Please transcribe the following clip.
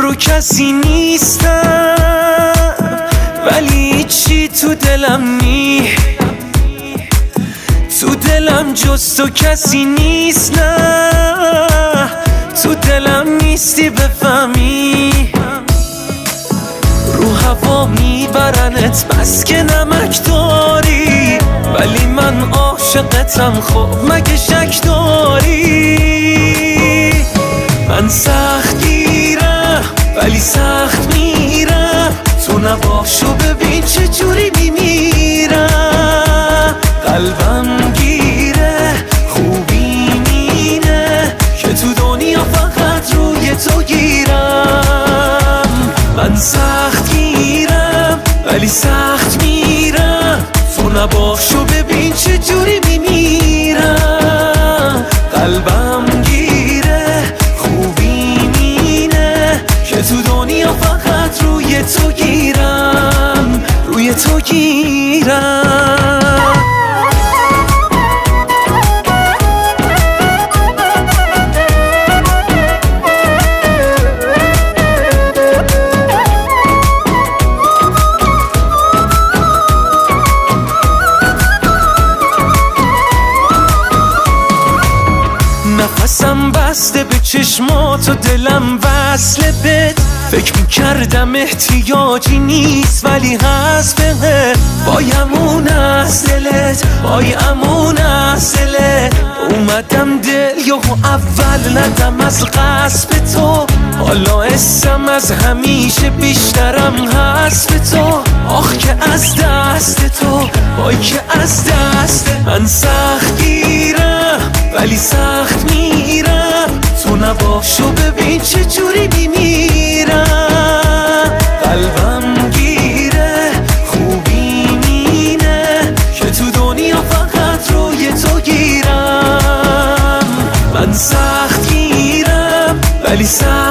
رو کسی نیستم ولی چی تو دلم نی، تو دلم جز تو کسی نیست، نه تو دلم نیستی بفهمی. رو هوا میبرنت بس که نمک داری، ولی من عاشقتم خب مگه شک داری. من سخت گیرم ولی سخت میرم، تو نباشو ببین چه جوری میمیرم. قلبم گیره خوبی مینه که تو دنیا فقط روی تو گیرم. من سخت گیرم ولی سخت میرم، تو نباشو ببین چه جوری میمیرم. قلبم گیره خوبی مینه که تو دنیا فقط روی تو گیرم، روی تو گیرم. نفسم بسته به چشمات و دلم وصله بهت، فکر میکردم احتیاجی نیست ولی هست بهت. بایمون از دلت، بایمون از دلت، اومدم دل یهو اول ندم از غصب تو، حالا اسم از همیشه بیشترم هست به تو. آخ که از دست تو، وای که از دست من سخت گیرم ولی سخت میرم، تو نباشو ببین چه جوری میمیرم. قلبم گیره خوبی مینه که تو دنیا فقط روی تو گیرم. من سخت گیرم ولی سخت